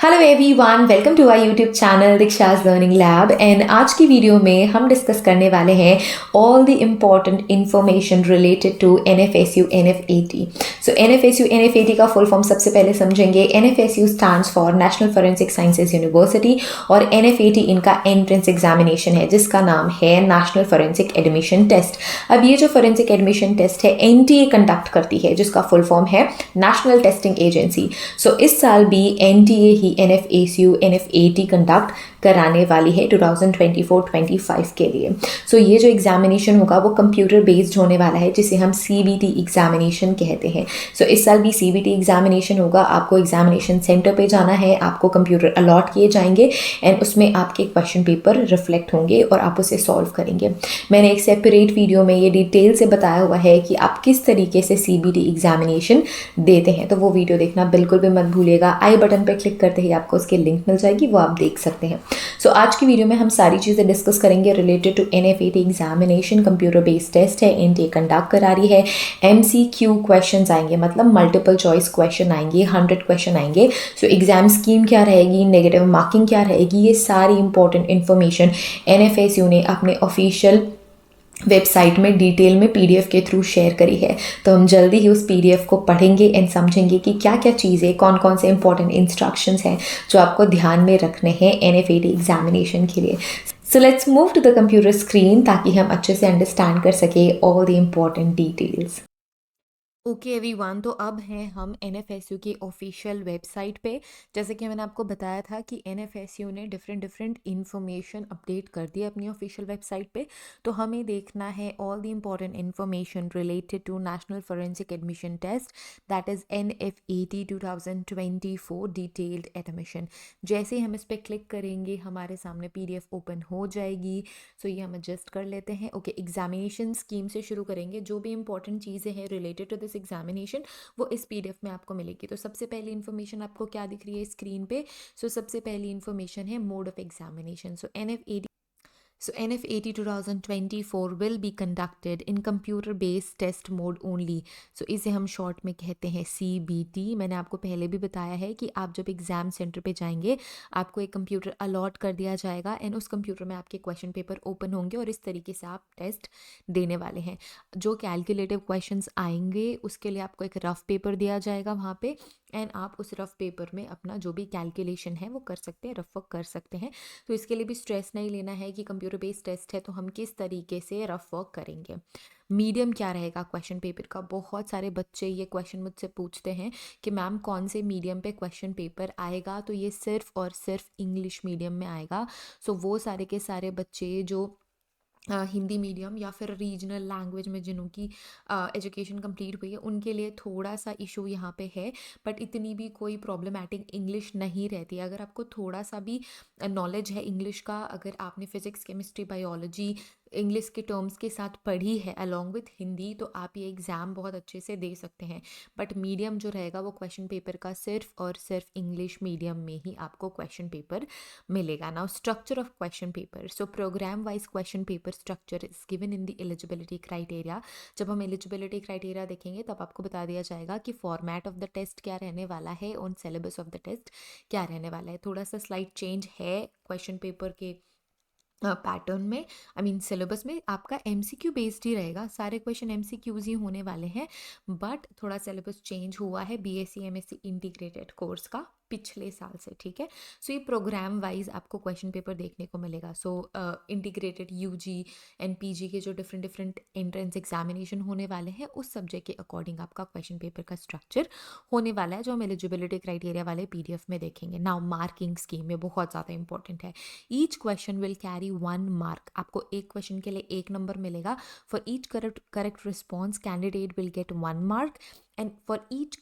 Hello everyone, welcome to our YouTube channel Diksha's learning lab. And आज की video में हम डिस्कस करने वाले हैं all the important information related to NFSU NFAT. So NFSU NFAT का फुल फॉर्म सबसे पहले समझेंगे। NFSU stands for National Forensic Sciences University और एनएफएटी इनका एंट्रेंस एग्जामिनेशन है जिसका नाम है नेशनल फोरेंसिक एडमिशन टेस्ट। अब ये जो फोरेंसिक एडमिशन टेस्ट है एनटीए कंडक्ट करती है जिसका फुल फॉर्म है नेशनल टेस्टिंग एजेंसी। सो इस साल भी एनटीए ही एनएफएसयू एनएफएटी कंडक्ट कराने वाली है 2024-25 के लिए। सो ये जो एग्जामिनेशन होगा वो कंप्यूटर बेस्ड होने वाला है जिसे हम सीबीटी एग्जामिनेशन कहते हैं। सो इस साल भी सीबीटी एग्जामिनेशन होगा। आपको एग्जामिनेशन सेंटर पे जाना है, आपको कंप्यूटर अलॉट किए जाएंगे एंड उसमें आपके क्वेश्चन पेपर रिफ्लेक्ट होंगे और आप उसे सॉल्व करेंगे। मैंने एक सेपरेट वीडियो में ये डिटेल से बताया हुआ है कि आप किस तरीके से सीबीटी एग्जामिनेशन देते हैं, तो वो वीडियो देखना बिल्कुल भी मत भूलिएगा। आई बटन पर क्लिक करते ही आपको उसकी लिंक मिल जाएगी, वो आप देख सकते हैं। सो आज की वीडियो में हम सारी चीज़ें डिस्कस करेंगे related to NFAT examination. Computer based test है, एनटीए कंडक्ट करा रही है। एमसीक्यू क्वेश्चंस आएंगे, मतलब मल्टीपल चॉइस क्वेश्चन आएंगे, 100 क्वेश्चन आएंगे। सो एग्जाम स्कीम क्या रहेगी, नेगेटिव मार्किंग क्या रहेगी, ये सारी इंपॉर्टेंट इन्फॉर्मेशन एनएफएसयू ने अपने ऑफिशियल वेबसाइट में डिटेल में पीडीएफ के थ्रू शेयर करी है। तो हम जल्दी ही उस पीडीएफ को पढ़ेंगे एंड समझेंगे कि क्या क्या चीज़ें, कौन कौन से इंपॉर्टेंट इंस्ट्रक्शंस हैं जो आपको ध्यान में रखने हैं एनएफएटी एग्जामिनेशन के लिए। So let's move to the computer screen ताकि हम अच्छे से अंडरस्टैंड कर सके all the important details. Okay everyone, तो अब हैं हम एनएफएसयू की ऑफिशियल वेबसाइट पे। जैसे कि मैंने आपको बताया था कि एनएफएसयू ने डिफरेंट इंफॉर्मेशन अपडेट कर दी है अपनी ऑफिशियल वेबसाइट पे। तो हमें देखना है all the important information related to National Forensic Admission Test, that is NFAT 2024 detailed admission. जैसे ही हम इस पर क्लिक करेंगे हमारे सामने पीडीएफ ओपन हो जाएगी। सो ये हम एडजस्ट कर लेते हैं। ओके, एग्जामिनेशन स्कीम से शुरू करेंगे। जो भी इंपॉर्टेंट चीज़ें हैं रिलेटेड टू दिस एग्जामिनेशन वो इस पीडीएफ में आपको मिलेगी। तो सबसे पहली इन्फॉर्मेशन आपको क्या दिख रही है स्क्रीन पे? सो सबसे पहली इन्फॉर्मेशन है mode of examination. So NFAT 2024 will be conducted in computer-based test mode only. So इसे हम शॉर्ट में कहते हैं CBT। मैंने आपको पहले भी बताया है कि आप जब एग्ज़ाम सेंटर पे जाएंगे आपको एक कंप्यूटर अलॉट कर दिया जाएगा एंड उस कंप्यूटर में आपके क्वेश्चन पेपर ओपन होंगे और इस तरीके से आप टेस्ट देने वाले हैं। जो कैलकुलेटिव क्वेश्चंस आएंगे उसके लिए आपको एक रफ पेपर दिया जाएगा वहाँ पे एंड आप उस रफ पेपर में अपना जो भी कैलकुलेशन है वो कर सकते हैं, रफ वर्क कर सकते हैं। तो इसके लिए भी स्ट्रेस नहीं लेना है कि कंप्यूटर बेस्ड टेस्ट है तो हम किस तरीके से रफ वर्क करेंगे। मीडियम क्या रहेगा क्वेश्चन पेपर का? बहुत सारे बच्चे ये क्वेश्चन मुझसे पूछते हैं कि मैम कौन से मीडियम पे क्वेश्चन पेपर आएगा? तो ये सिर्फ और सिर्फ इंग्लिश मीडियम में आएगा। सो वो सारे के सारे बच्चे जो हिंदी मीडियम या फिर रीजनल लैंग्वेज में जिन्हों की एजुकेशन कंप्लीट हुई है उनके लिए थोड़ा सा इशू यहाँ पे है, बट इतनी भी कोई प्रॉब्लमैटिक इंग्लिश नहीं रहती। अगर आपको थोड़ा सा भी नॉलेज है इंग्लिश का, अगर आपने फिजिक्स केमिस्ट्री बायोलॉजी इंग्लिश के टर्म्स के साथ पढ़ी है अलॉन्ग विथ हिंदी, तो आप ये एग्ज़ाम बहुत अच्छे से दे सकते हैं। बट मीडियम जो रहेगा वो क्वेश्चन पेपर का सिर्फ और सिर्फ इंग्लिश मीडियम में ही आपको क्वेश्चन पेपर मिलेगा। Now structure of question paper. So program wise question paper structure is given in the eligibility criteria. जब हम एलिजिबिलिटी क्राइटेरिया देखेंगे तब आपको बता दिया जाएगा कि फॉर्मेट ऑफ द टेस्ट क्या रहने वाला है और सिलेबस ऑफ द टेस्ट क्या रहने वाला है। थोड़ा सा स्लाइड चेंज है क्वेश्चन पेपर के पैटर्न में, आई मीन सिलेबस में। आपका एमसीक्यू बेस्ड ही रहेगा, सारे क्वेश्चन एमसीक्यूज ही होने वाले हैं, बट थोड़ा सिलेबस चेंज हुआ है बीएससी एमएससी इंटीग्रेटेड कोर्स का पिछले साल से, ठीक है। सो ये प्रोग्राम वाइज आपको क्वेश्चन पेपर देखने को मिलेगा। सो इंटीग्रेटेड यूजी एंड पीजी के जो डिफरेंट एंट्रेंस एग्जामिनेशन होने वाले हैं उस सब्जेक्ट के अकॉर्डिंग आपका क्वेश्चन पेपर का स्ट्रक्चर होने वाला है जो हम एलिजिबिलिटी क्राइटेरिया वाले पीडीएफ में देखेंगे। नाउ मार्किंग स्कीम में बहुत ज़्यादा इंपॉर्टेंट है। Each question will carry 1 mark. आपको एक क्वेश्चन के लिए 1 नंबर मिलेगा। For each correct response candidate will get 1 mark and for each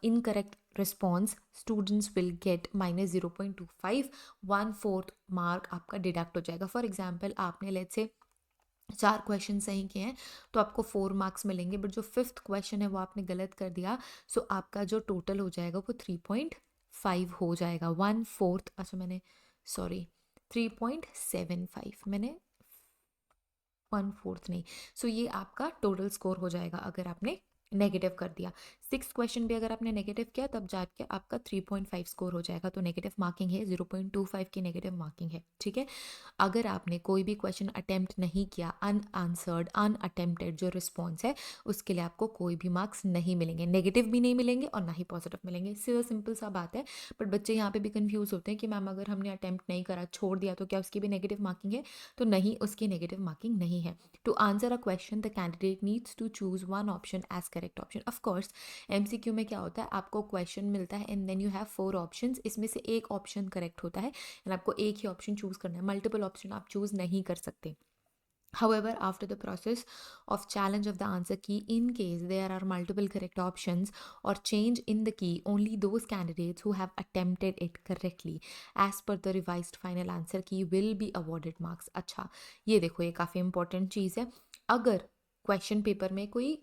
incorrect response students will get -0.25, 1/4 mark आपका डिडक्ट हो जाएगा। फॉर एग्जाम्पल आपने लेट्स से 4 क्वेश्चन सही किए हैं तो आपको 4 मार्क्स मिलेंगे, बट जो 5th क्वेश्चन है वो आपने गलत कर दिया, सो आपका जो टोटल हो जाएगा वो 3.5 हो जाएगा। 1/4, अच्छा मैंने सॉरी 3.75, मैंने 1/4 नहीं। सो ये आपका टोटल स्कोर हो जाएगा अगर आपने नेगेटिव कर दिया। 6 क्वेश्चन भी अगर आपने नेगेटिव किया तब जाके आपका 3.5 स्कोर हो जाएगा, तो नेगेटिव मार्किंग है, 0.25 की नेगेटिव मार्किंग है, ठीक है। अगर आपने कोई भी क्वेश्चन अटेम्प्ट नहीं किया, अनआंसर्ड, अनअटेम्प्टेड जो रिस्पॉन्स है, उसके लिए आपको कोई भी मार्क्स नहीं मिलेंगे, नेगेटिव भी नहीं मिलेंगे और ना ही पॉजिटिव मिलेंगे। सिंपल सा बात है। बट बच्चे यहाँ पे भी कंफ्यूज होते हैं कि मैम अगर हमने अटेम्प्ट नहीं करा, छोड़ दिया, तो क्या उसकी भी नेगेटिव मार्किंग है? तो नहीं, उसकी नेगेटिव मार्किंग नहीं है। To answer a question the candidate needs to choose one option as correct option. Of course MCQ में क्या होता है, आपको क्वेश्चन मिलता है and then you have 4 options, इसमें से एक ऑप्शन करेक्ट होता है एंड आपको एक ही ऑप्शन चूज करना है, मल्टीपल ऑप्शन आप चूज नहीं कर सकते। However, after the process of challenge of the answer key, in case there are multiple correct options or change in the key, only those candidates who have attempted it correctly as per the revised final answer key will be awarded marks. अच्छा, ये देखो, ये काफ़ी important चीज़ है। अगर question paper में कोई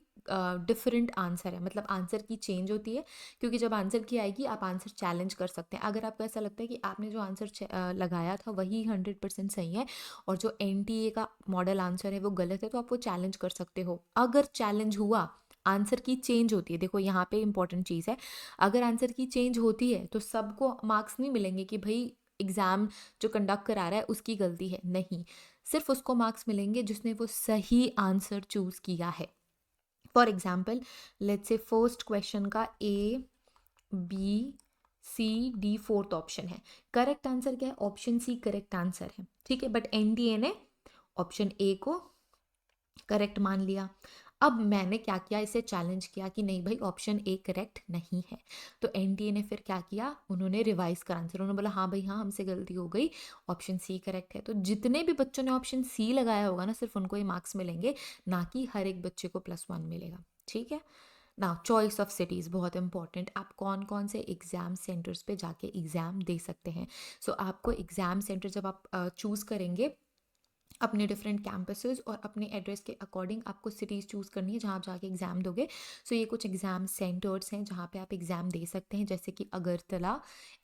different answer है, मतलब आंसर की चेंज होती है, क्योंकि जब आंसर की आएगी आप आंसर चैलेंज कर सकते हैं। अगर आपको ऐसा लगता है कि आपने जो आंसर लगाया था वही 100% सही है और जो एनटीए का मॉडल आंसर है वो गलत है, तो आप वो चैलेंज कर सकते हो। अगर चैलेंज हुआ, आंसर की चेंज होती है, देखो यहाँ पे इंपॉर्टेंट चीज़ है, अगर आंसर की चेंज होती है तो सबको मार्क्स नहीं मिलेंगे कि भाई एग्ज़ाम जो कंडक्ट करा रहा है उसकी गलती है, नहीं, सिर्फ उसको मार्क्स मिलेंगे जिसने वो सही आंसर चूज किया है। For example, let's say first question का A B C D fourth option है, करेक्ट आंसर क्या है? ऑप्शन सी करेक्ट आंसर है, ठीक है। बट एनडीए ने ऑप्शन ए को करेक्ट मान लिया। अब मैंने क्या किया, इसे चैलेंज किया कि नहीं भाई ऑप्शन ए करेक्ट नहीं है, तो एनडीए ने फिर क्या किया, उन्होंने रिवाइज कर आंसर, उन्होंने बोला हाँ भाई हाँ हमसे गलती हो गई, ऑप्शन सी करेक्ट है। तो जितने भी बच्चों ने ऑप्शन सी लगाया होगा ना, सिर्फ उनको ही मार्क्स मिलेंगे, ना कि हर एक बच्चे को +1 मिलेगा, ठीक है ना। चॉइस ऑफ सिटीज़ बहुत इंपॉर्टेंट, आप कौन कौन से एग्ज़ाम सेंटर्स पे जाके एग्ज़ाम दे सकते हैं। सो आपको एग्ज़ाम सेंटर जब आप चूज़ करेंगे अपने डिफरेंट कैंपसेस और अपने एड्रेस के अकॉर्डिंग आपको सिटीज़ चूज़ करनी है जहाँ आप जाके एग्ज़ाम दोगे। सो ये कुछ एग्ज़ाम सेंटर्स हैं जहाँ पे आप एग्ज़ाम दे सकते हैं, जैसे कि अगरतला,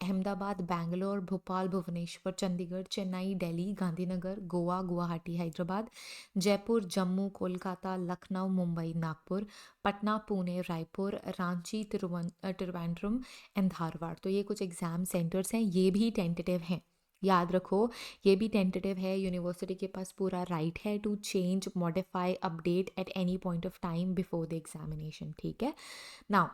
अहमदाबाद, बैंगलोर, भोपाल, भुवनेश्वर, चंडीगढ़, चेन्नई, दिल्ली, गांधीनगर, गोवा, गुवाहाटी, हैदराबाद, जयपुर, जम्मू, कोलकाता, लखनऊ, मुंबई, नागपुर, पटना, पुणे, रायपुर, रांची, त्रिवेंद्रम एंड धारवाड़। तो ये कुछ एग्ज़ाम सेंटर्स हैं, ये भी टेंटेटिव हैं, याद रखो ये भी टेंटेटिव है। यूनिवर्सिटी के पास पूरा राइट है to change, modify, update at any point of time before the examination, ठीक है। Now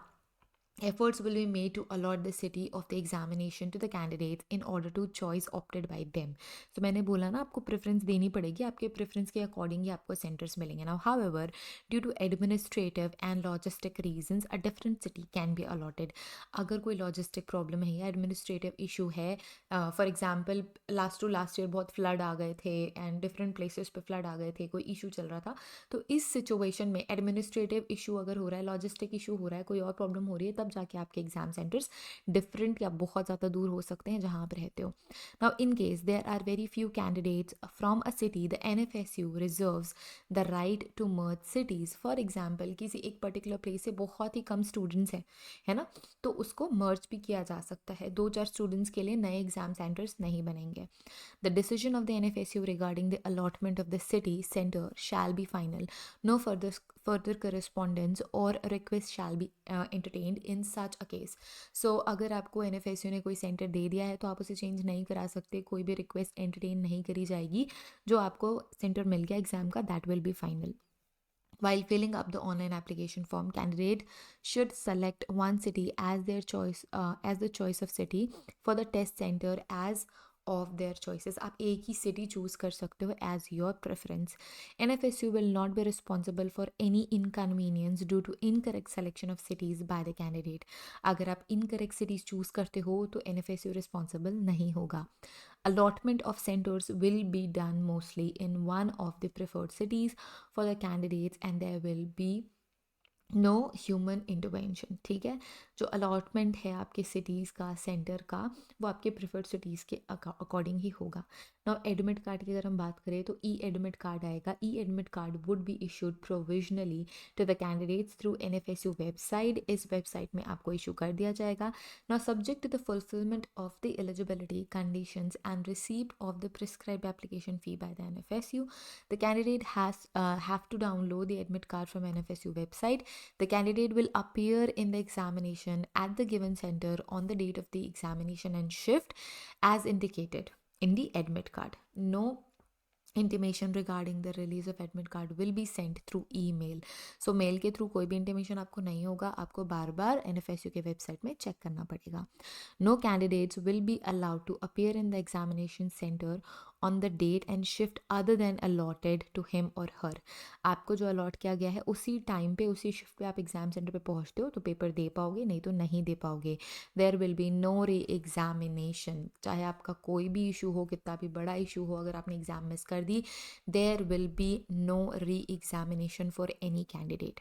efforts will be made to allot the city of the examination to the candidates in order to choice opted by them. So मैंने बोला ना आपको preference देनी पड़ेगी, आपके preference के अकॉर्डिंग ही आपको सेंटर्स मिलेंगे। Now however due to administrative and logistic reasons a different city can be allotted. अगर कोई लॉजिस्टिक प्रॉब्लम है या एडमिनिस्ट्रेटिव इशू है, फॉर एग्जाम्पल लास्ट ईयर बहुत फ्लड आ गए थे एंड डिफरेंट प्लेसेस पे फ्लड आ गए थे, कोई इशू चल रहा था, तो इस सिचुएशन में एडमिनिस्ट्रेटिव इशू अगर हो रहा है, लॉजिस्टिक इशू हो रहा है, कोई और प्रॉब्लम हो रही है, तब जाके आपके एग्जाम सेंटर्स डिफरेंट या बहुत ज़्यादा दूर हो सकते हैं जहाँ आप रहते हो। Now in case there are very few candidates from a city, the NFSU reserves the right to merge cities. For example किसी एक पर्टिकुलर प्लेस से बहुत ही कम स्टूडेंट्स हैं, है ना, तो उसको मर्ज भी किया जा सकता है, 2-4 स्टूडेंट्स के लिए नए एग्जाम सेंटर्स नहीं बनेंगे। The decision of the NFSU regarding the allotment of the city center shall be final. No further correspondence or request shall be entertained in such a case. So अगर आपको NFSU ने कोई centre दे दिया है तो आप उसे चेंज नहीं करा सकते, कोई भी रिक्वेस्ट एंटरटेन नहीं करी जाएगी। जो आपको सेंटर मिल गया एग्जाम का, that will be final. While filling up the online application form, candidate should select one city as their choice, as the choice of city for the test center as of their choices. आप एक ही city choose कर सकते हो as your preference. NFSU will not be responsible for any inconvenience due to incorrect selection of cities by the candidate. अगर आप incorrect cities choose करते हो तो NFSU responsible नहीं होगा. Allotment of centers will be done mostly in one of the preferred cities for the candidates and there will be no human intervention, ठीक है। जो अलॉटमेंट है आपके सिटीज़ का, सेंटर का, वो आपके प्रेफर्ड सिटीज़ के अकॉर्डिंग ही होगा। नाउ एडमिट कार्ड की अगर हम बात करें तो ई एडमिट कार्ड आएगा। E admit card would be issued provisionally to the candidates through NFSU website. इस वेबसाइट में आपको इशू कर दिया जाएगा। Now subject to the fulfilment of the eligibility conditions and receipt of the prescribed application fee by the NFSU, the candidate have to download the admit card from NFSU website The candidate will appear in the examination at the given center on the date of the examination and shift as indicated in the admit card. No intimation regarding the release of admit card will be sent through email. So mail के थ्रू कोई भी intimation आपको नहीं होगा, आपको बार बार NFSU के वेबसाइट में चेक करना पड़ेगा. No candidates will be allowed to appear in the examination centre on the date and shift other than allotted to him और हर. आपको जो अलॉट किया गया है उसी टाइम पे उसी शिफ्ट पे आप एग्जाम सेंटर पे पहुंचते हो तो पेपर दे पाओगे, नहीं तो नहीं दे पाओगे. There will be no reexamination. चाहे आपका कोई भी इशू हो, कितना भी बड़ा इशू हो, अगर आपने एग्जाम मिस कर दी, there will be no re-examination for any candidate.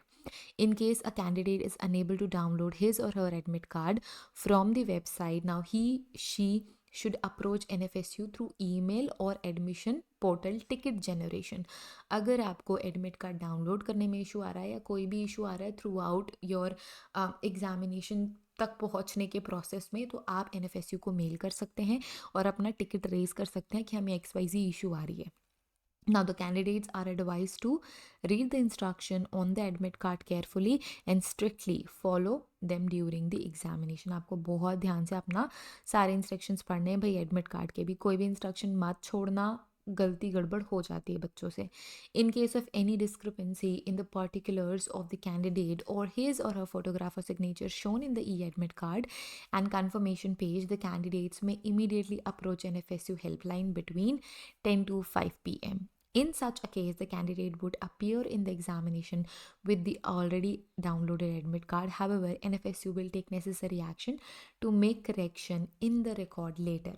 In case a candidate is unable to download his or her admit card from the website, now she should approach NFSU through email or admission portal ticket generation. अगर आपको admit card download करने में issue आ रहा है या कोई भी issue आ रहा है थ्रू आउट योर एग्जामिनेशन तक पहुंचने के प्रोसेस में, तो आप NFSU को मेल कर सकते हैं और अपना टिकट रेज कर सकते हैं कि हमें XYZ इशू आ रही है. Now, the candidates are advised to read the instruction on the admit card carefully and strictly follow them during the examination. आपको बहुत ध्यान से अपना सारे इंस्ट्रक्शंस पढ़ने हैं भाई. एडमिट कार्ड के भी कोई भी इंस्ट्रक्शन मत छोड़ना, गलती गड़बड़ हो जाती है बच्चों से. In case of any discrepancy in the particulars of the candidate or his or her photograph or signature shown in the e-admit card and confirmation page, the candidates may immediately approach NFSU helpline between 10 to 5 p.m. In such a case, the candidate would appear in the examination with the already downloaded admit card. However, NFSU will take necessary action to make correction in the record later.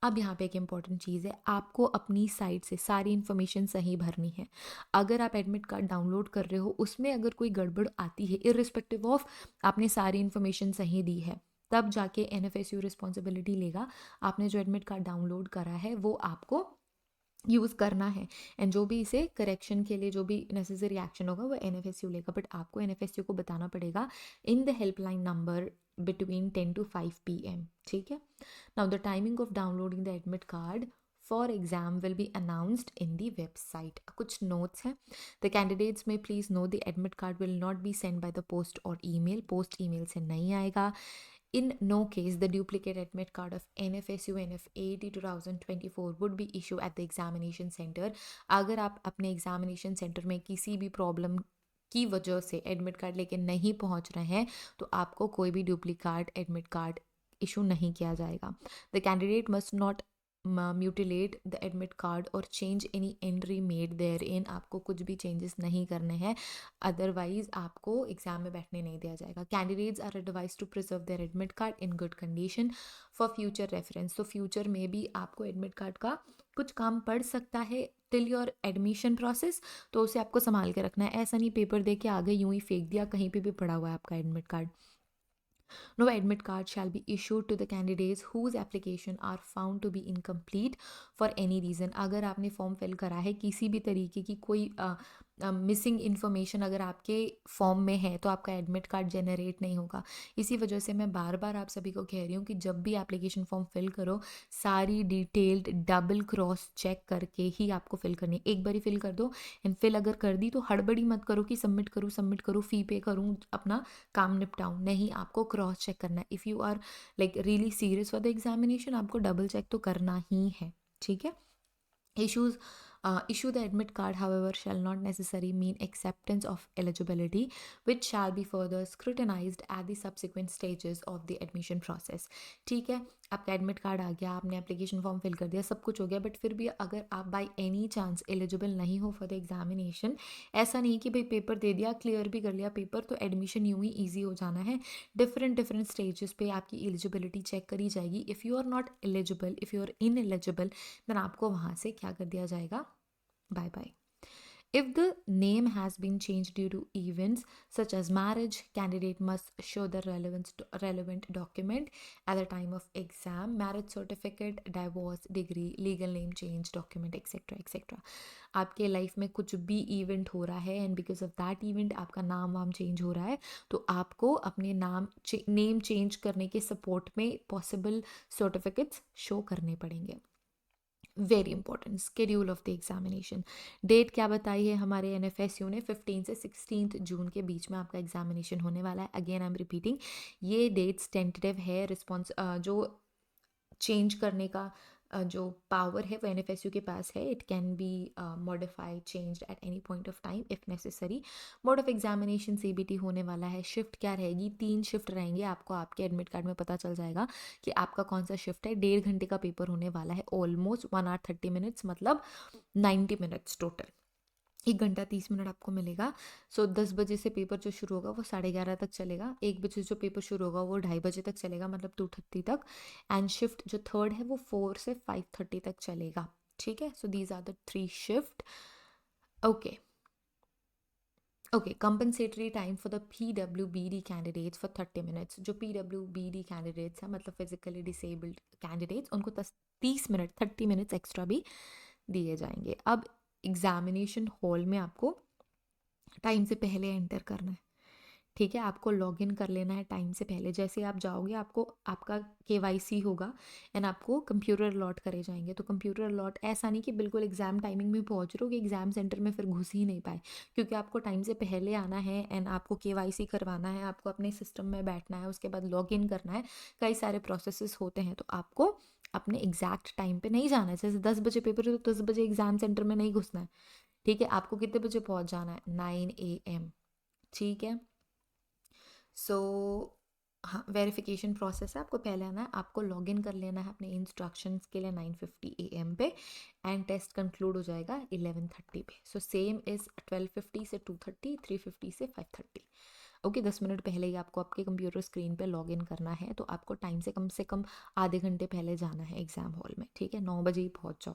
अब यहाँ पे एक important चीज़ है, आपको अपनी side से सारी information सही भरनी है. अगर आप एडमिट कार्ड डाउनलोड कर रहे हो, उसमें अगर कोई गड़बड़ आती है, इर्रिस्पेक्टिव ऑफ आपने सारी इन्फॉर्मेशन सही दी है, तब जाके NFSU रिस्पॉन्सिबिलिटी लेगा. आपने जो एडमिट कार्ड डाउनलोड करा है वो आपको यूज़ करना है, एंड जो भी इसे करेक्शन के लिए जो भी नेसेसरी एक्शन होगा वो NFSU लेगा. बट आपको NFSU को बताना पड़ेगा in the helpline number between 10 to 5 p.m. ठीक है. Now the timing of downloading the admit card for exam will be announced in the website. कुछ notes हैं. The candidates may please know the admit card will not be sent by the post or email. Post email से नहीं आएगा. In no case the duplicate admit card of NFSU NF80 2024 would be issued at the examination center. अगर आप अपने examination centre में किसी भी problem की वजह से एडमिट कार्ड लेके नहीं पहुंच रहे हैं तो आपको कोई भी डुप्लीकेट एडमिट कार्ड इशू नहीं किया जाएगा. The candidate must not mutilate the admit card or change any entry made therein. आपको कुछ भी चेंजेस नहीं करने हैं, अदरवाइज आपको एग्जाम में बैठने नहीं दिया जाएगा. Candidates are advise to preserve their admit card in good condition for future reference. तो फ्यूचर में भी आपको एडमिट कार्ड का कुछ काम पड़ सकता है टिल योर एडमिशन प्रोसेस, तो उसे आपको संभाल के रखना है. ऐसा नहीं पेपर दे के आगे यूं ही फेंक दिया, कहीं पे भी पड़ा हुआ है आपका admit card. No admit card shall be issued to the candidates whose application are found to be incomplete for any reason. अगर आपने फॉर्म फिल करा है, किसी भी तरीके की कोई मिसिंग इन्फॉर्मेशन अगर आपके फॉर्म में है तो आपका एडमिट कार्ड जनरेट नहीं होगा. इसी वजह से मैं बार बार आप सभी को कह रही हूँ कि जब भी एप्लीकेशन फॉर्म फिल करो सारी डिटेल्ड डबल क्रॉस चेक करके ही आपको फिल करनी है. एक बारी फिल कर दो एंड फिल अगर कर दी तो हड़बड़ी मत करो कि सबमिट करूँ फ़ी पे करूँ अपना काम निपटाऊँ. नहीं, आपको क्रॉस चेक करना है. If you are like really serious for the examination आपको डबल चेक तो करना ही है. ठीक है. Issue the admit card, however, shall not necessarily mean acceptance of eligibility, which shall be further scrutinized at the subsequent stages of the admission process. ठीक है, आपका admit card आ गया, आपने एप्लीकेशन फॉर्म फिल कर दिया, सब कुछ हो गया, बट फिर भी अगर आप बाई एनी चांस एलिजिबल नहीं हो फॉर द एग्जामिनेशन, ऐसा नहीं कि भाई पेपर दे दिया, क्लियर भी कर लिया पेपर तो एडमिशन यूं ही ईजी हो जाना है. डिफरेंट स्टेजेस पे आपकी एलिजिबिलिटी चेक करी जाएगी. If you are not eligible, if you are ineligible, then आपको वहाँ से क्या कर दिया जाएगा, bye bye. If the name has been changed due to events such as marriage, candidate must show the relevant document at the time of exam, marriage certificate, divorce, degree, legal name change document, etc. etc. आपके life में कुछ भी event हो रहा है and because of that event आपका नाम वाम चेंज हो रहा है तो आपको अपने नेम चेंज करने के सपोर्ट में पॉसिबल सर्टिफिकेट्स शो करने पड़ेंगे. Very important, schedule of the examination. Date क्या बताई है हमारे एनएफएसयू ने, 15 से 16 जून के बीच में आपका एग्जामिनेशन होने वाला है। अगेन आई एम रिपीटिंग, ये डेट्स टेंटेटिव है। रिस्पॉन्स जो चेंज करने का जो पावर है वो एनएफएसयू के पास है। It can be modified, changed eight any point of time if necessary. Mode of examination CBT होने वाला है। शिफ्ट क्या रहेगी, 3 शिफ्ट रहेंगे। आपको आपके एडमिट कार्ड में पता चल जाएगा कि आपका कौन सा शिफ्ट है। 1.5 घंटे का पेपर होने वाला है, ऑलमोस्ट 1 आवर 30 मिनट्स, मतलब 90 मिनट्स टोटल। 1 घंटा 30 मिनट आपको मिलेगा। सो 10 बजे से पेपर जो शुरू होगा वो 11:30 तक चलेगा। 1 बजे जो पेपर शुरू होगा वो 2:30 बजे तक चलेगा, मतलब 2:30 तक। एंड शिफ्ट जो थर्ड है वो 4 से 5:30 तक चलेगा। ठीक है, so these are the 3 shift. Okay okay, compensatory time for the PWBD candidates for 30 minutes. जो PWBD कैंडिडेट्स हैं, मतलब फिजिकली डिसेबल्ड कैंडिडेट्स, उनको 30 मिनट 30 मिनट्स एक्स्ट्रा भी दिए जाएंगे। अब एग्जामिनेशन हॉल में आपको टाइम से पहले एंटर करना है। ठीक है, आपको लॉगिन कर लेना है टाइम से पहले। जैसे आप जाओगे आपको आपका KYC होगा एंड आपको कंप्यूटर अलॉट करे जाएंगे। तो कंप्यूटर अलॉट ऐसा नहीं कि बिल्कुल एग्जाम टाइमिंग में पहुंच रहे हो कि एग्जाम सेंटर में फिर घुस ही नहीं पाए, क्योंकि आपको टाइम से पहले आना है एंड आपको KYC करवाना है, आपको अपने सिस्टम में बैठना है, उसके बाद लॉगिन करना है। कई सारे प्रोसेसेस होते हैं, तो आपको अपने एग्जैक्ट टाइम पे नहीं जाना है। जैसे 10 बजे पेपर है तो 10 बजे एग्जाम सेंटर में नहीं घुसना है। ठीक है, आपको कितने बजे पहुंच जाना है, 9 AM। ठीक है, सो हाँ, वेरिफिकेशन प्रोसेस है। आपको पहले आना है, आपको लॉगिन कर लेना है अपने इंस्ट्रक्शंस के लिए 9:50 AM पे, एंड टेस्ट कंक्लूड हो जाएगा 11:30 पे। सो सेम इज़ 12:50 से 2:30, 3:50 से 5:30। ओके, 10 मिनट पहले ही आपको आपके कंप्यूटर स्क्रीन पे लॉगिन करना है। तो आपको टाइम से कम आधे घंटे पहले जाना है एग्ज़ाम हॉल में। ठीक है, 9 बजे ही पहुँच जाओ।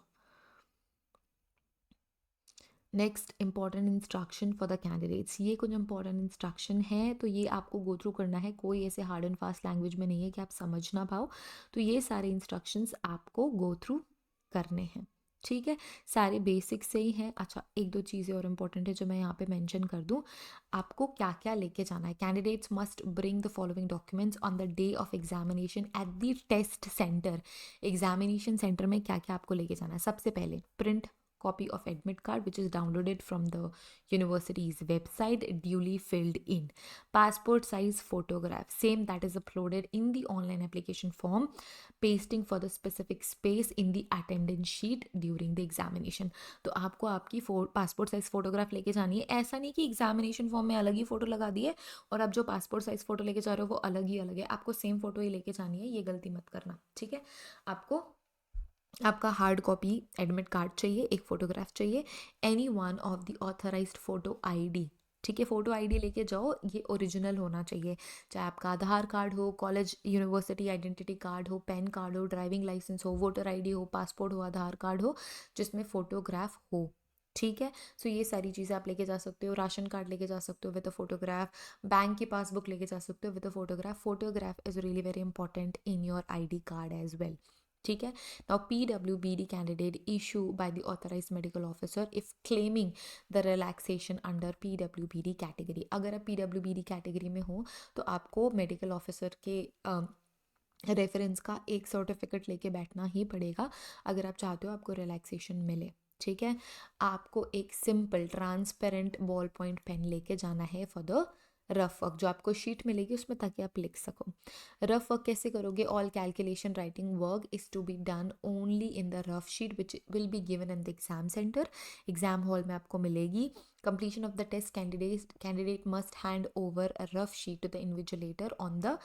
Next, important instruction for the candidates. ये कुछ इंपॉर्टेंट इंस्ट्रक्शन है, तो ये आपको गो थ्रू करना है। कोई ऐसे हार्ड एंड फास्ट लैंग्वेज में नहीं है कि आप समझ ना पाओ। तो ये सारे इंस्ट्रक्शंस आपको गो थ्रू करने हैं। ठीक है, सारे बेसिक्स से ही हैं। अच्छा, 1-2 चीज़ें और इंपॉर्टेंट है जो मैं यहाँ पे मेंशन कर दूँ। आपको क्या क्या लेके जाना है। Candidates must bring the following documents on the day of examination at the test centre. Examination centre में क्या क्या आपको लेके जाना है। सबसे पहले, print copy of admit card which is downloaded from the university's website, duly filled in. Passport size photograph, same that is uploaded in the online application form, pasting for the specific space in the attendance sheet during the examination. तो आपको आपकी passport size photograph लेके जानी है। ऐसा नहीं कि examination form में अलग ही फोटो लगा दिए और आप जो पासपोर्ट साइज फोटो लेके जा रहे हो वो अलग है। आपको सेम फोटो ही लेके जानी है, ये गलती मत करना। ठीक है, आपको आपका हार्ड कॉपी एडमिट कार्ड चाहिए, एक फ़ोटोग्राफ चाहिए, any one of the authorised photo ID. ठीक है, फ़ोटो आईडी लेके जाओ, ये ओरिजिनल होना चाहिए। चाहे आपका आधार कार्ड हो, कॉलेज यूनिवर्सिटी आइडेंटिटी कार्ड हो, पैन कार्ड हो, ड्राइविंग लाइसेंस हो, वोटर आईडी हो, पासपोर्ट हो, आधार कार्ड हो जिसमें फ़ोटोग्राफ हो। ठीक है, सो ये सारी चीज़ें आप लेके जा सकते हो। राशन कार्ड लेके जा सकते हो विद अ फोटोग्राफ। बैंक की पासबुक लेके जा सकते हो with a photograph. Photograph is really very important in your ID card as well. ठीक है, now PWBD candidate issue by the authorised medical officer if claiming the relaxation under PWBD category. अगर आप PWBD category में हो तो आपको medical officer के reference का एक सर्टिफिकेट लेके बैठना ही पड़ेगा अगर आप चाहते हो आपको रिलैक्सेशन मिले। ठीक है, आपको एक simple transparent ball point pen लेके जाना है फॉर द रफ वर्क। जो आपको शीट मिलेगी उसमें ताकि आप लिख सको। रफ वर्क कैसे करोगे, all calculation writing work is to be done only in the rough sheet which will be given in the exam centre. Exam hall में आपको मिलेगी। Completion of the test candidate must hand over a rough sheet to the invigilator on the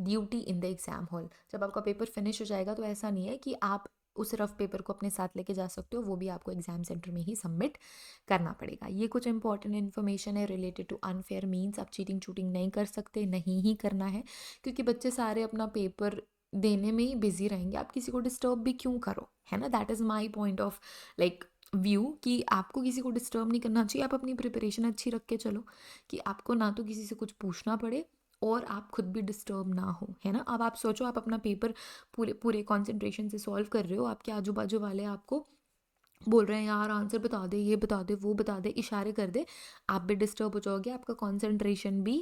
duty in the exam hall. जब आपका paper finish हो जाएगा तो ऐसा नहीं है कि आप उस रफ पेपर को अपने साथ लेके जा सकते हो, वो भी आपको एग्जाम सेंटर में ही सबमिट करना पड़ेगा। ये कुछ इंपॉर्टेंट इन्फॉर्मेशन है रिलेटेड टू अनफेयर मीन्स। आप चीटिंग चूटिंग नहीं कर सकते, नहीं ही करना है, क्योंकि बच्चे सारे अपना पेपर देने में ही बिजी रहेंगे। आप किसी को डिस्टर्ब भी क्यों करो, है ना। That is my point of like view कि आपको किसी को डिस्टर्ब नहीं करना चाहिए। आप अपनी प्रिपरेशन अच्छी रख के चलो कि आपको ना तो किसी से कुछ पूछना पड़े और आप खुद भी डिस्टर्ब ना हो, है ना। अब आप सोचो आप अपना पेपर पूरे पूरे कॉन्सेंट्रेशन से सॉल्व कर रहे हो, आपके आजू बाजू वाले आपको बोल रहे हैं यार आंसर बता दे, ये बता दे, वो बता दे, इशारे कर दे, आप भी डिस्टर्ब हो जाओगे, आपका कॉन्सेंट्रेशन भी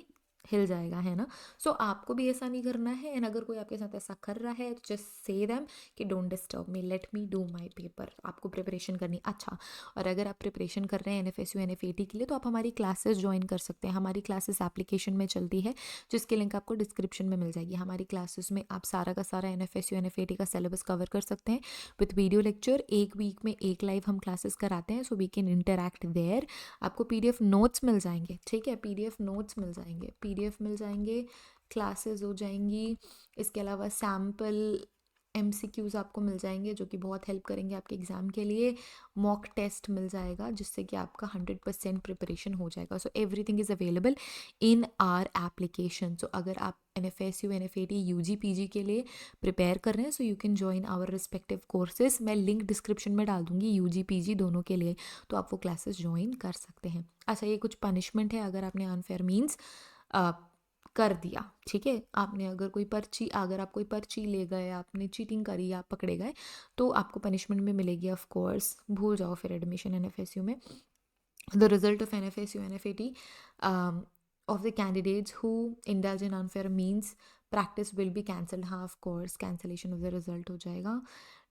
हिल जाएगा, है ना। सो आपको भी ऐसा नहीं करना है, एंड अगर कोई आपके साथ ऐसा कर रहा है तो जस्ट से देम कि don't disturb me, let me do my paper. आपको प्रिपरेशन करनी। अच्छा, और अगर आप प्रिपरेशन कर रहे हैं NFSU NF80 के लिए तो आप हमारी क्लासेस ज्वाइन कर सकते हैं। हमारी क्लासेस एप्लीकेशन में चलती है, जिसकी लिंक आपको डिस्क्रिप्शन में मिल जाएगी। हमारी क्लासेस में आप सारा का सारा NFSU NF80 का सिलेबस कवर कर सकते हैं विथ वीडियो लेक्चर। एक वीक में एक लाइव हम क्लासेस कराते हैं, so we can interact there. आपको PDF नोट्स मिल जाएंगे, ठीक है, PDF नोट्स मिल जाएंगे, PDF मिल जाएंगे, क्लासेस हो जाएंगी। इसके अलावा सैम्पल MCQs आपको मिल जाएंगे जो कि बहुत हेल्प करेंगे आपके एग्ज़ाम के लिए। मॉक टेस्ट मिल जाएगा जिससे कि आपका 100% प्रिपरेशन हो जाएगा। So everything is available in our application. So अगर आप NFSU NF80 UG PG के लिए प्रिपेयर कर रहे हैं, so you can join our respective courses. मैं लिंक डिस्क्रिप्शन में डाल दूंगी UG PG दोनों के लिए, तो आप वो क्लासेस ज्वाइन कर सकते हैं। अच्छा, ये कुछ पनिशमेंट है अगर आपने अनफेयर मीन्स कर दिया, ठीक है। आपने अगर आप कोई पर्ची ले गए, आपने चीटिंग करी, आप पकड़े गए, तो आपको पनिशमेंट में मिलेगी। ऑफ कोर्स भूल जाओ फिर एडमिशन NFSU में। The result of NFSU NF80 of the candidates who indulge in unfair means practice will be cancelled. हाँ, of course cancellation of the result हो जाएगा।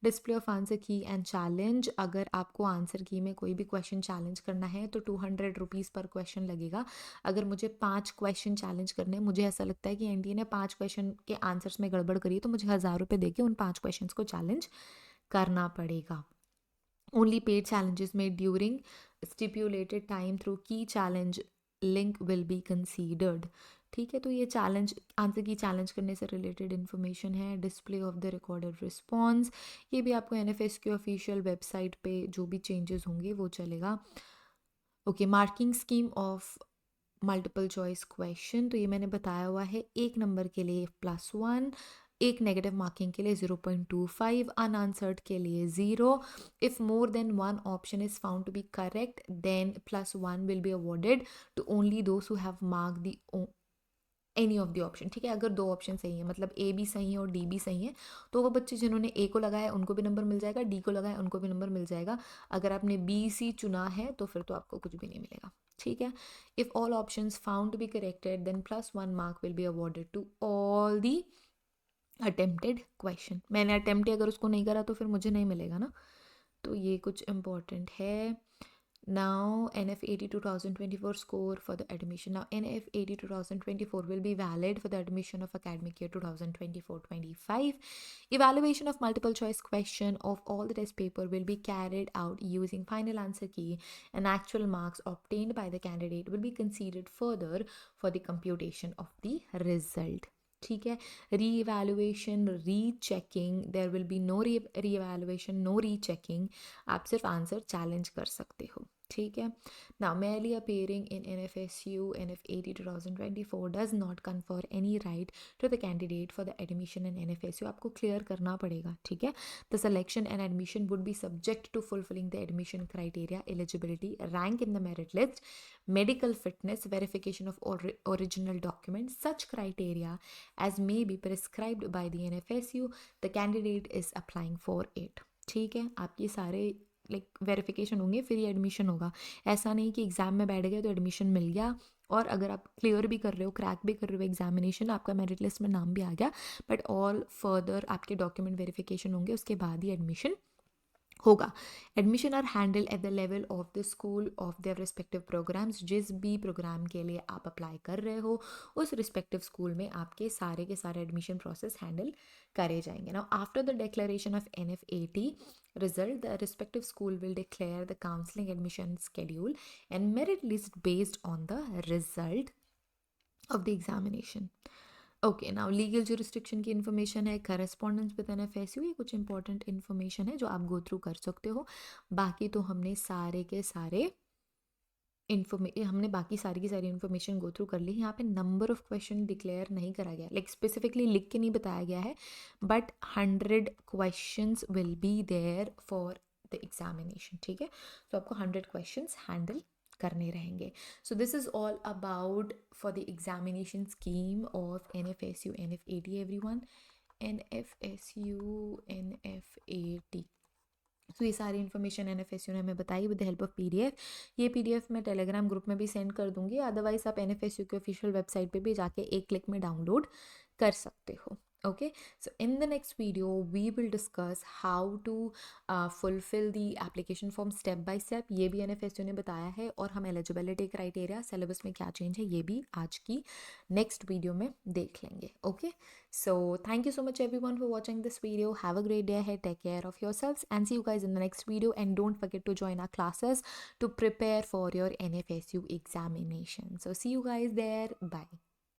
डिस्प्ले ऑफ आंसर की एंड चैलेंज। अगर आपको आंसर की में कोई भी क्वेश्चन चैलेंज करना है तो 200 रुपीज़ पर क्वेश्चन लगेगा। अगर मुझे 5 क्वेश्चन चैलेंज करने हैं, मुझे ऐसा लगता है कि NTA ने 5 क्वेश्चन के आंसर्स में गड़बड़ करी है, तो मुझे 1000 रुपये दे के उन 5 क्वेश्चन को चैलेंज करना पड़ेगा। Only paid challenges made during stipulated time through key challenge link will be considered, ठीक है। तो ये चैलेंज आंसर की चैलेंज करने से रिलेटेड इन्फॉर्मेशन है। Display of the recorded response, ये भी आपको NFS की ऑफिशियल वेबसाइट पे जो भी चेंजेस होंगे वो चलेगा। Okay, marking scheme of multiple choice question, तो ये मैंने बताया हुआ है। एक नंबर के लिए +1, एक नेगेटिव मार्किंग के लिए 0.25, अनआंसर्ड के लिए 0। If more than one option is found to be correct then +1 will be awarded to only those who have mark the any of the option, ठीक है। अगर 2 ऑप्शन सही है, मतलब A भी सही है और D भी सही है, तो वो बच्चे जिन्होंने A को लगाया उनको भी नंबर मिल जाएगा, D को लगाया उनको भी नंबर मिल जाएगा। अगर आपने BC चुना है तो फिर तो आपको कुछ भी नहीं मिलेगा, ठीक है। If all options found to be corrected then +1 mark will be awarded to all the attempted question. मैंने अटेम्प्ट अगर उसको नहीं करा तो फिर मुझे नहीं मिलेगा ना, तो ये कुछ इम्पोर्टेंट है। Now NF80 2024 score for the admission. Now NF80 2024 will be valid for the admission of academic year 2024-25. Evaluation of multiple choice question of all the test paper will be carried out using final answer key, and actual marks obtained by the candidate will be considered further for the computation of the result, ठीक है। Re-evaluation, re-checking, there will be no re-evaluation, no re-checking. आप सिर्फ answer challenge कर सकते हो, ठीक है। Now merely appearing in NFSU NF80 2024 does not confer any right to the candidate for the admission in NFSU। आपको क्लियर करना पड़ेगा, ठीक है। The selection and admission would be subject to fulfilling the admission criteria, eligibility, rank in the merit list, medical fitness, verification of original documents, such criteria as may be prescribed by the NFSU the candidate is applying for it, ठीक है। आपके सारे verification होंगे फिर ये admission होगा। ऐसा नहीं कि एग्ज़ाम में बैठ गए तो एडमिशन मिल गया, और अगर आप क्लियर भी कर रहे हो, क्रैक भी कर रहे हो एग्जामिनेशन, आपका मेरिट लिस्ट में नाम भी आ गया, बट ऑल फर्दर आपके डॉक्यूमेंट वेरिफिकेशन होंगे, उसके बाद ही एडमिशन होगा। Admission are handle at the level of the school of their respective programmes. जिस भी प्रोग्राम के लिए आप अप्लाई कर रहे हो उस रिस्पेक्टिव स्कूल में आपके सारे एडमिशन प्रोसेस हैंडल करे जाएंगे। Now after the declaration of NF80 result, the respective school will declare the counseling admission schedule and merit list based on the result of the examination. Okay, now legal jurisdiction की information है, correspondence with NFSU, ये कुछ important information है जो आप go through कर सकते हो। बाकी तो हमने सारे के सारे बाकी सारी की सारी इन्फॉर्मेशन गो थ्रू कर ली। यहाँ पे नंबर ऑफ क्वेश्चन डिक्लेयर नहीं करा गया, स्पेसिफिकली लिख के नहीं बताया गया है, but 100 questions will be there for the examination, ठीक है। तो आपको 100 क्वेश्चंस हैंडल करने रहेंगे। So this is all about for the examination scheme of NFSU NF80 everyone. NFSU NF80 तो ये सारी इन्फॉर्मेशन एनएफएसयू ने हमें बताई with the help of PDF. ये पीडीएफ मैं टेलीग्राम ग्रुप में भी सेंड कर दूंगी, अदरवाइज आप एनएफएसयू के ऑफिशियल वेबसाइट पे भी जाके एक क्लिक में डाउनलोड कर सकते हो। Okay, so in the next video we will discuss how to fulfill the application form step by step। ये भी NFSU ने बताया है, और हम eligibility criteria syllabus में क्या change है ये भी आज की next video में देख लेंगे। Okay, so thank you so much everyone for watching this video. Have a great day ahead, take care of yourselves and see you guys in the next video, and don't forget to join our classes to prepare for your NFSU examination. So see you guys there, bye.